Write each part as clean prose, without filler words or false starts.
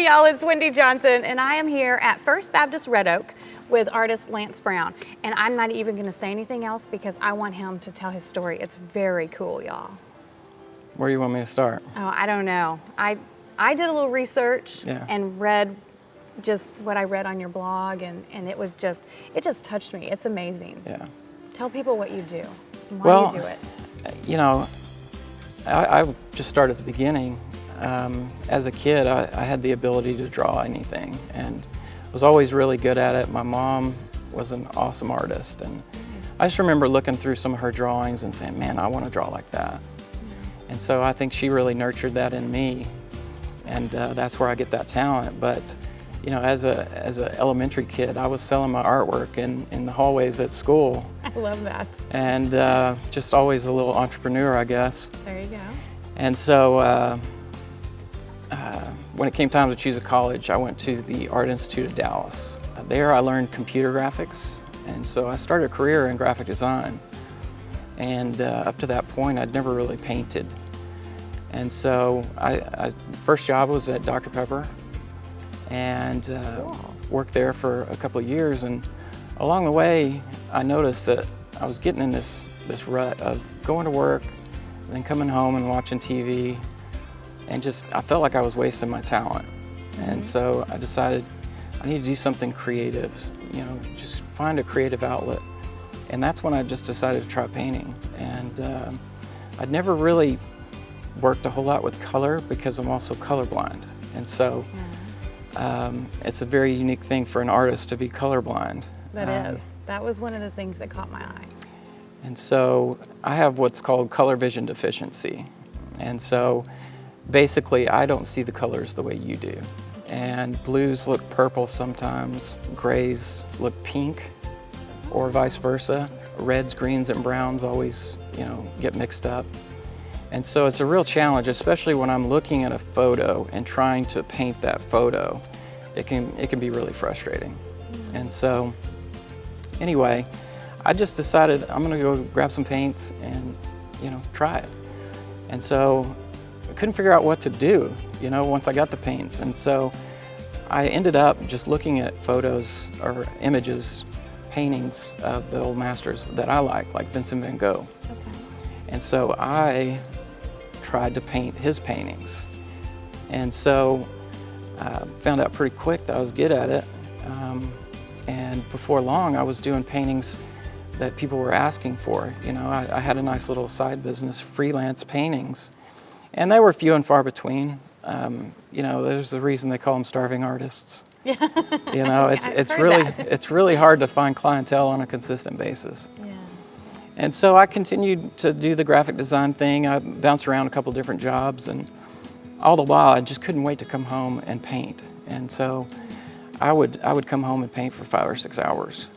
Hey y'all, it's Wendy Johnson, and I am here at First Baptist Red Oak with artist Lance Brown. And I'm not even going to say anything else because I want him to tell his story. It's very cool, y'all. Where do you want me to start? Oh, I don't know. I did a little research and read just what I read on your blog, and it just touched me. It's amazing. Yeah. Tell people what you do and why you do it. You know, I just start at the beginning. As a kid, I had the ability to draw anything and was always really good at it. My mom was an awesome artist, and I just remember looking through some of her drawings and saying, man, I want to draw like that. And so I think she really nurtured that in me, and that's where I get that talent. But you know, as a elementary kid, I was selling my artwork in the hallways at school. I love that. And just always a little entrepreneur, I guess. There you go. And so when it came time to choose a college, I went to the Art Institute of Dallas. There I learned computer graphics, and so I started a career in graphic design. And up to that point, I'd never really painted. And so I first job was at Dr. Pepper, and worked there for a couple of years. And along the way, I noticed that I was getting in this rut of going to work, and then coming home and watching TV, and I felt like I was wasting my talent. And so I decided I need to do something creative, you know, just find a creative outlet. And that's when I just decided to try painting. And I'd never really worked a whole lot with color because I'm also colorblind. And so it's a very unique thing for an artist to be colorblind. That is. That was one of the things that caught my eye. And so I have what's called color vision deficiency. And so basically I don't see the colors the way you do. And blues look purple sometimes, grays look pink, or vice versa. Reds, greens, and browns always, you know, get mixed up. And so it's a real challenge, especially when I'm looking at a photo and trying to paint that photo. It can be really frustrating. And so anyway, I just decided I'm gonna go grab some paints and, you know, try it. And so I couldn't figure out what to do, you know, once I got the paints. And so I ended up just looking at photos or images, paintings of the old masters that I like Vincent van Gogh. Okay. And so I tried to paint his paintings. And so found out pretty quick that I was good at it. And before long, I was doing paintings that people were asking for. You know, I had a nice little side business, freelance paintings. And they were few and far between. You know, there's a reason they call them starving artists. Yeah. You know, it's really hard to find clientele on a consistent basis. Yeah. And so I continued to do the graphic design thing. I bounced around a couple different jobs, and all the while I just couldn't wait to come home and paint. And so I would come home and paint for 5 or 6 hours.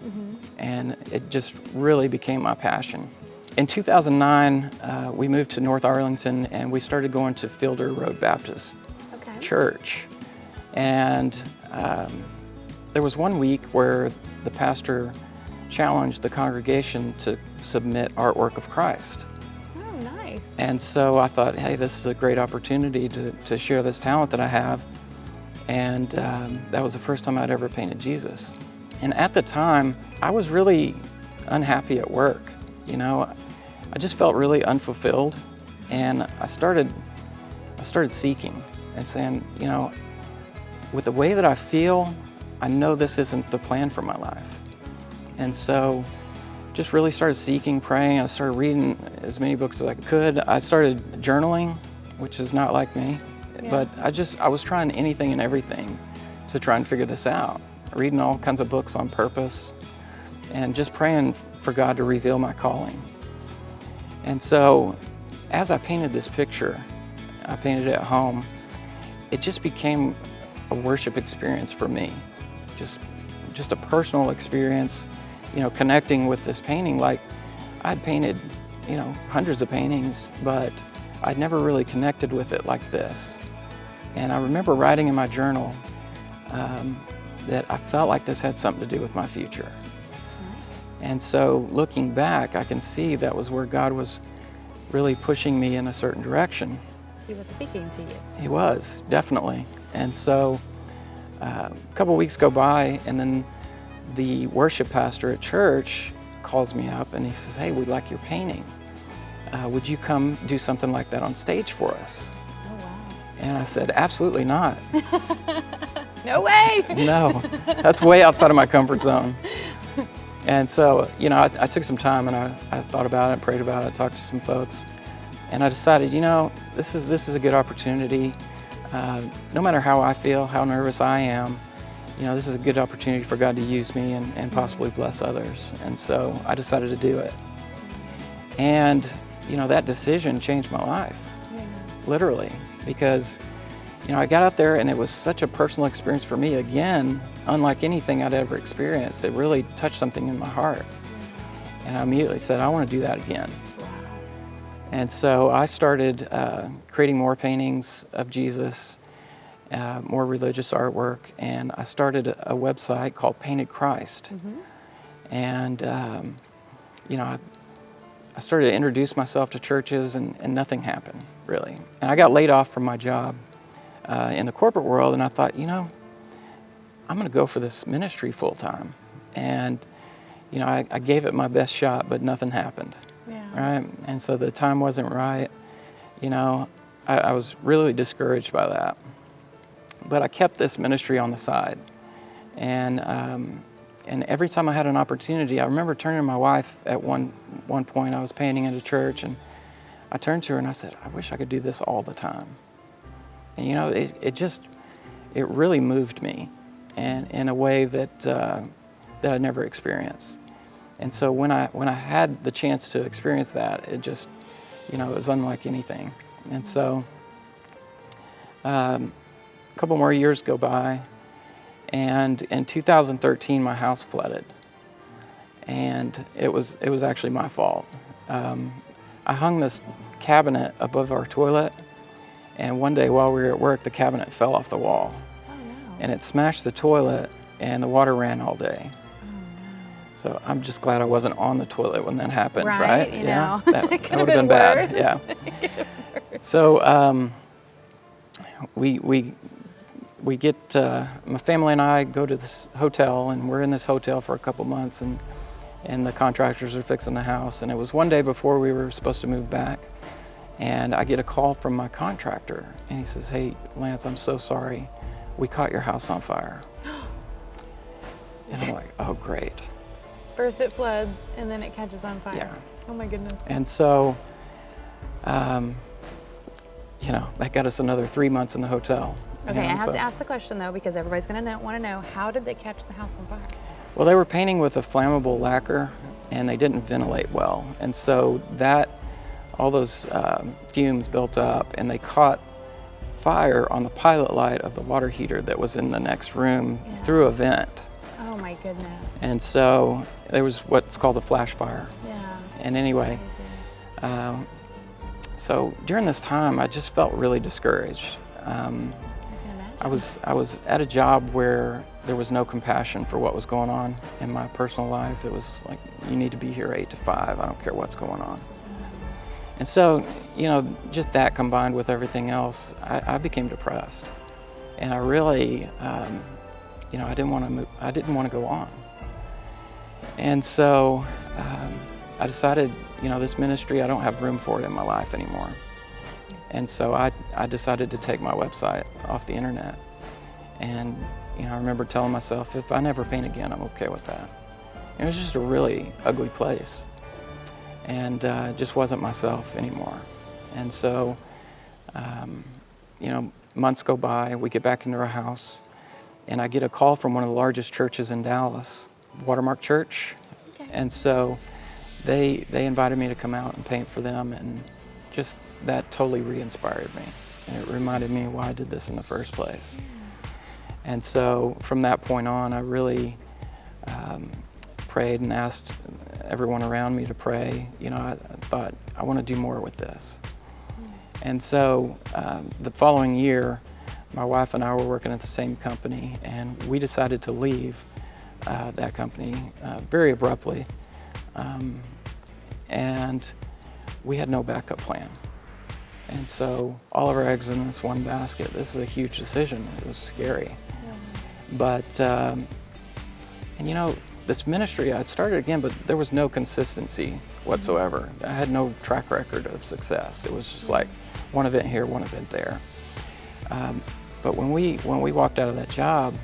And it just really became my passion. In 2009, we moved to North Arlington, and we started going to Fielder Road Baptist Church. And there was one week where the pastor challenged the congregation to submit artwork of Christ. Oh, nice. And so I thought, hey, this is a great opportunity to share this talent that I have. And that was the first time I'd ever painted Jesus. And at the time, I was really unhappy at work. You know, I just felt really unfulfilled. And I started seeking and saying, you know, with the way that I feel, I know this isn't the plan for my life. And so just really started seeking, praying. I started reading as many books as I could. I started journaling, which is not like me, but I was trying anything and everything to try and figure this out. Reading all kinds of books on purpose and just praying for God to reveal my calling. And so as I painted this picture, I painted it at home, it just became a worship experience for me. Just a personal experience, you know, connecting with this painting. Like I'd painted, you know, hundreds of paintings, but I'd never really connected with it like this. And I remember writing in my journal that I felt like this had something to do with my future. And so looking back, I can see that was where God was really pushing me in a certain direction. He was speaking to you. He was, definitely. And so a couple weeks go by, and then the worship pastor at church calls me up and he says, "Hey, we like your painting. Would you come do something like that on stage for us?" Oh, wow. And I said, "Absolutely not." No way. No, that's way outside of my comfort zone. And so, you know, I took some time and I thought about it, prayed about it, talked to some folks, and I decided, you know, this is a good opportunity. No matter how I feel, how nervous I am, you know, this is a good opportunity for God to use me and possibly bless others. And so I decided to do it. And, you know, that decision changed my life, literally, because, you know, I got out there and it was such a personal experience for me, again, unlike anything I'd ever experienced. It really touched something in my heart. And I immediately said, I want to do that again. And so I started creating more paintings of Jesus, more religious artwork, and I started a website called Painted Christ. And, you know, I started to introduce myself to churches, and nothing happened, really. And I got laid off from my job in the corporate world, and I thought, you know, I'm going to go for this ministry full time. And, you know, I gave it my best shot, but nothing happened. Right? And so the time wasn't right. You know, I was really discouraged by that. But I kept this ministry on the side. And every time I had an opportunity, I remember turning to my wife at one point. I was painting at a church, and I turned to her and I said, I wish I could do this all the time. And, you know, it really moved me, and in a way that I never experienced. And so when I had the chance to experience that, it just, you know, it was unlike anything. And so a couple more years go by, and in 2013 my house flooded, and it was actually my fault. I hung this cabinet above our toilet, and one day while we were at work, the cabinet fell off the wall. Oh, no. And it smashed the toilet, and the water ran all day. So I'm just glad I wasn't on the toilet when that happened, right? You know. That would have been bad. Worse. Yeah. So we get my family and I go to this hotel, and we're in this hotel for a couple months, and the contractors are fixing the house. And it was one day before we were supposed to move back, and I get a call from my contractor, and he says, "Hey, Lance, I'm so sorry. We caught your house on fire." And I'm like, "Oh, great." First it floods, and then it catches on fire. Yeah. Oh my goodness. And so, you know, that got us another 3 months in the hotel. Okay, I have to ask the question though, because everybody's going to want to know, how did they catch the house on fire? Well, they were painting with a flammable lacquer, and they didn't ventilate well. And so all those fumes built up, and they caught fire on the pilot light of the water heater that was in the next room through a vent. Oh my goodness. And so there was what's called a flash fire. Yeah. And anyway, so during this time, I just felt really discouraged. I was at a job where there was no compassion for what was going on in my personal life. It was like, you need to be here 8 to 5. I don't care what's going on. And so, you know, just that combined with everything else, I became depressed. And I really, you know, I didn't want to go on. And so I decided, you know, this ministry, I don't have room for it in my life anymore. And so I decided to take my website off the internet. And, you know, I remember telling myself, if I never paint again, I'm okay with that. It was just a really ugly place. And it just wasn't myself anymore. And so, you know, months go by, we get back into our house, and I get a call from one of the largest churches in Dallas, Watermark Church. Okay. And so they invited me to come out and paint for them, and just that totally re-inspired me. And it reminded me why I did this in the first place. And so from that point on, I really prayed and asked everyone around me to pray. You know, I thought, I want to do more with this. And so the following year, my wife and I were working at the same company, and we decided to leave that company very abruptly. And we had no backup plan. And so all of our eggs in this one basket. This is a huge decision. It was scary. But, and you know, this ministry, I started again, but there was no consistency whatsoever. I had no track record of success. It was just like one event here, one event there. But when we walked out of that job,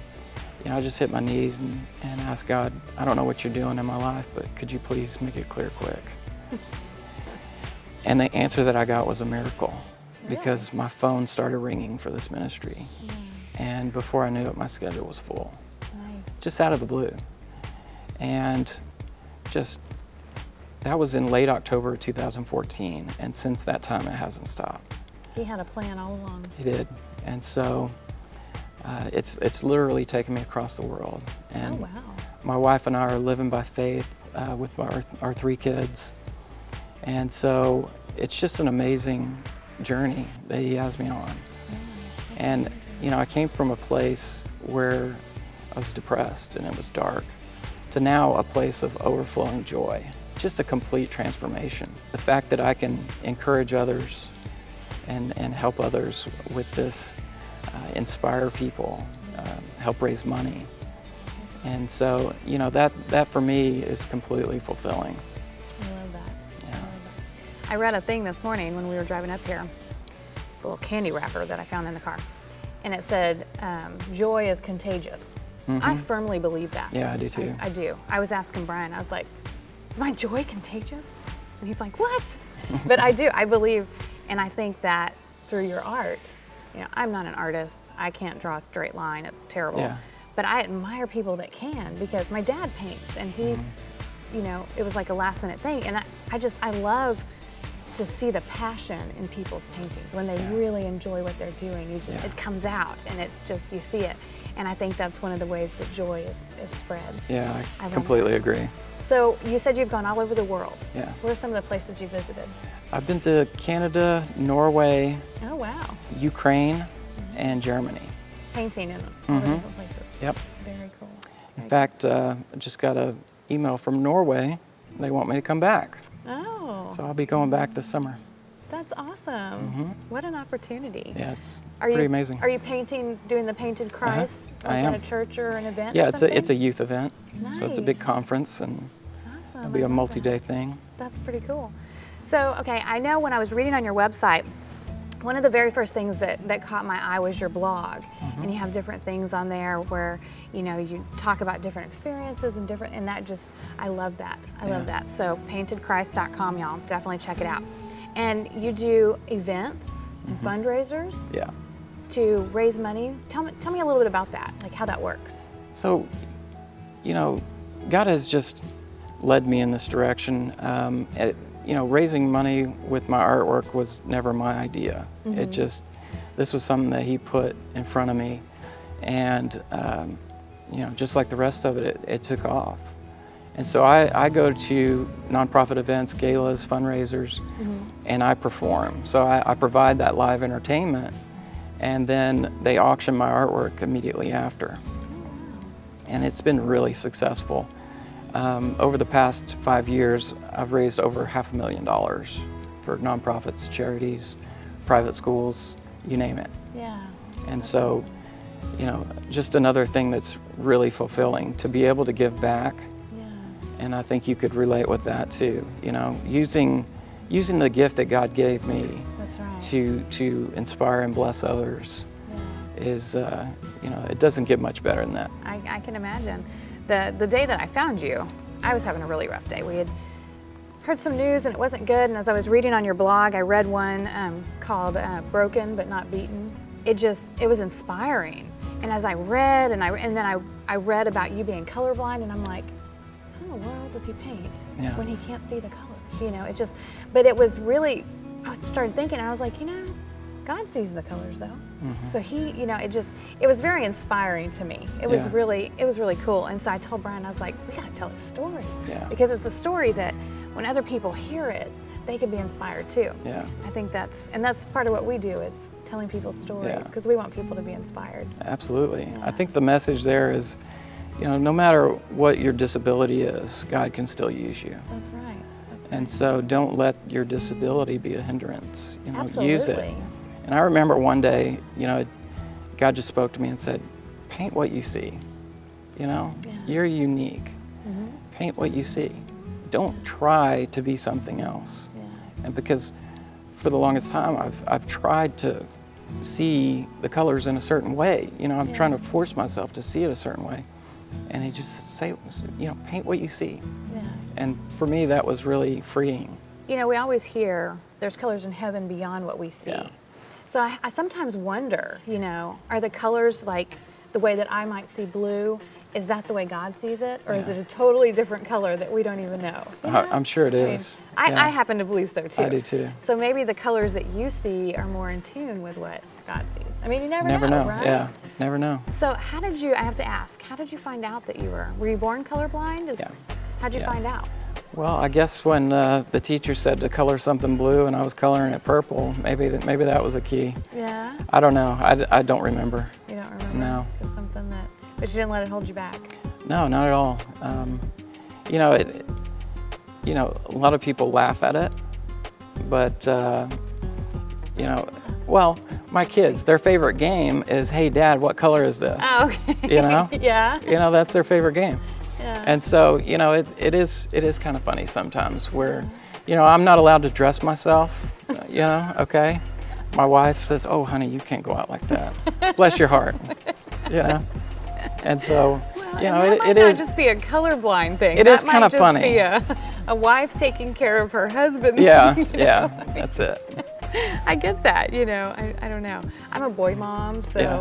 you know, I just hit my knees and asked God, I don't know what you're doing in my life, but could you please make it clear quick? And the answer that I got was a miracle, because my phone started ringing for this ministry. And before I knew it, my schedule was full. Nice. Just out of the blue. And just, that was in late October of 2014. And since that time, it hasn't stopped. He had a plan all along. He did. And so it's literally taken me across the world. And oh, wow. my wife and I are living by faith with our 3 kids. And so it's just an amazing journey that he has me on. And, you know, I came from a place where I was depressed and it was dark, to now a place of overflowing joy. Just a complete transformation. The fact that I can encourage others and help others with this, inspire people, help raise money. And so, you know, that for me is completely fulfilling. I love that. Yeah. I love that. I read a thing this morning when we were driving up here, a little candy wrapper that I found in the car. And it said, joy is contagious. I firmly believe that. Yeah, I do too. I do. I was asking Brian, I was like, is my joy contagious? And he's like, what? But I do, I believe, and I think that through your art, you know, I'm not an artist. I can't draw a straight line, it's terrible. Yeah. But I admire people that can, because my dad paints, and he, you know, it was like a last minute thing. And I love to see the passion in people's paintings. When they really enjoy what they're doing, it comes out, and it's just, you see it. And I think that's one of the ways that joy is spread. Yeah, I love completely that. agree. So you said you've gone all over the world. Yeah. Where are some of the places you visited? I've been to Canada, Norway, Oh, wow. Ukraine, and Germany. Painting in all the different places. Yep. Very cool. In fact, I just got an email from Norway. They want me to come back. Oh, So I'll be going back this summer. that's awesome. What an opportunity. Yeah, it's Are pretty you, amazing. Are you painting, doing the Painted Christ I like am. at a church or an event? Yeah, or something? it's a youth event. So it's a big Nice. conference, and Awesome. it'll be I a love multi-day that. thing. That's pretty cool. So, okay, I know when I was reading on your website, one of the very first things that caught my eye was your blog. And you have different things on there where, you know, you talk about different experiences and that just, I love that. I love that. So paintedchrist.com, y'all, definitely check it out. And you do events and fundraisers Yeah. to raise money. Tell me a little bit about that, like how that works. So, you know, God has just led me in this direction. You know, raising money with my artwork was never my idea. This was something that He put in front of me, and you know, just like the rest of it, it took off. And so I go to nonprofit events, galas, fundraisers, and I perform. So I provide that live entertainment, and then they auction my artwork immediately after. And it's been really successful. Over the past 5 years, I've raised over $500,000 for nonprofits, charities, private schools, you name it. Yeah. And so, you know, just another thing that's really fulfilling, to be able to give back. Yeah. And I think you could relate with that too. You know, using the gift that God gave me That's right. to inspire and bless others Yeah. is, you know, it doesn't get much better than that. I can imagine. The day that I found you, I was having a really rough day. We had heard some news and it wasn't good, and as I was reading on your blog, I read one called Broken But Not Beaten. It was inspiring. And as I read, and then I read about you being colorblind, and I'm like, how in the world does he paint when he can't see the colors? You know, but it was really, I started thinking, and I was like, you know, God sees the colors though. So He, you know, it was very inspiring to me. It was really cool. And so I told Brian, I was like, we gotta tell this story. Yeah. Because it's a story that when other people hear it, they could be inspired too. Yeah. I think that's part of what we do, is telling people stories, because we want people to be inspired. Absolutely. Yeah. I think the message there is, you know, no matter what your disability is, God can still use you. That's right. That's right. And so don't let your disability be a hindrance. You know, use it. Absolutely. And I remember one day, you know, God just spoke to me and said, paint what you see. You know, Yeah. you're unique. Paint what you see. Don't try to be something else. Yeah. And because for the longest time, I've tried to see the colors in a certain way. You know, I'm trying to force myself to see it a certain way. And he just say, you know, paint what you see. Yeah. And for me, that was really freeing. You know, we always hear there's colors in heaven beyond what we see. Yeah. So I sometimes wonder, you know, are the colors like the way that I might see blue? Is that the way God sees it? Or is Yeah. it a totally different color that we don't even know? You know? I'm sure it I mean, is. I happen to believe so too. I do too. So maybe the colors that you see are more in tune with what God sees. I mean, you never know. right? Yeah, never know. So how did you, I have to ask, how did you find out that you were you born colorblind? Yeah. How'd you Yeah. find out? Well, I guess when the teacher said to color something blue and I was coloring it purple, maybe that was a key. Yeah? I don't know. I don't remember. You don't remember? No. Just something that, but you didn't let it hold you back. No, not at all. You know, a lot of people laugh at it, but you know, well, my kids, their favorite game is, "Hey, Dad, what color is this?" Oh, okay. You know? Yeah. You know, that's their favorite game. Yeah. And so, you know, it is kind of funny sometimes where, you know, I'm not allowed to dress myself, you know, okay? My wife says, "Oh, honey, you can't go out like that." Bless your heart, you know? And so, you know, that might it not is. just be a colorblind thing. It is That kinda might just funny. be a wife taking care of her husband. Yeah, you know? yeah, that's it. I get that, you know. I don't know. I'm a boy mom, so Yeah.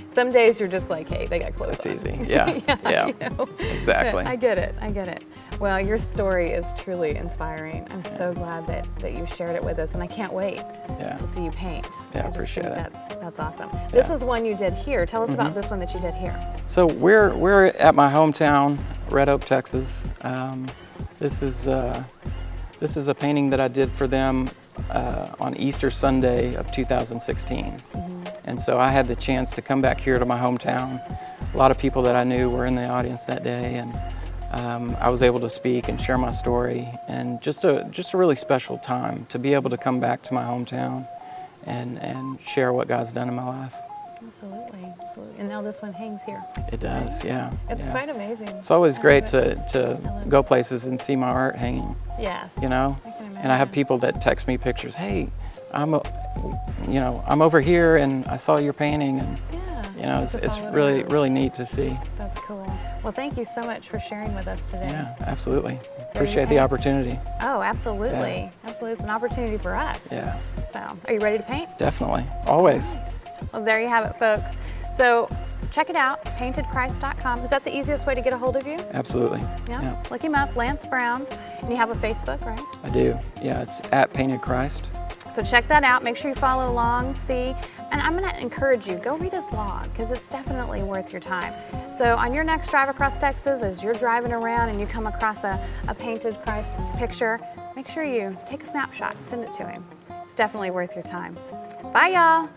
some days you're just like, hey, they got clothes It's on. easy. Yeah, yeah, You know? exactly. I get it. I get it. Well, your story is truly inspiring. I'm so glad that you shared it with us, and I can't wait Yeah. to see you paint. Yeah, I just appreciate think it. That's awesome. This Yeah. is one you did here. Tell us about this one that you did here. So we're at my hometown, Red Oak, Texas. This is a painting that I did for them on Easter Sunday of 2016. And so I had the chance to come back here to my hometown. A lot of people that I knew were in the audience that day, and I was able to speak and share my story, and just a really special time to be able to come back to my hometown and share what God's done in my life. Absolutely, absolutely. And now this one hangs here. It does, yeah. It's yeah. quite amazing. It's always I great love it. to go places and see my art hanging, Yes. you know? I can And I have imagine. people that text me pictures. Hey, I'm over here and I saw your painting, and Yeah. you know, to it's follow really around. really neat to see. That's cool. Well, thank you so much for sharing with us today. Yeah, absolutely. Appreciate the paint. opportunity. Oh, absolutely. Absolutely. It's an opportunity for us. Yeah, So, are you ready to paint? definitely, always. Well, there you have it, folks. So, check it out, paintedchrist.com. Is that the easiest way to get a hold of you? Absolutely. Yeah. Yeah, Look him up, Lance Brown. And you have a Facebook, right? I do. Yeah, it's at Painted Christ. So check that out. Make sure you follow along, see. And I'm going to encourage you, go read his blog, because it's definitely worth your time. So on your next drive across Texas, as you're driving around and you come across a painted Christ picture, make sure you take a snapshot, send it to him. It's definitely worth your time. Bye, y'all.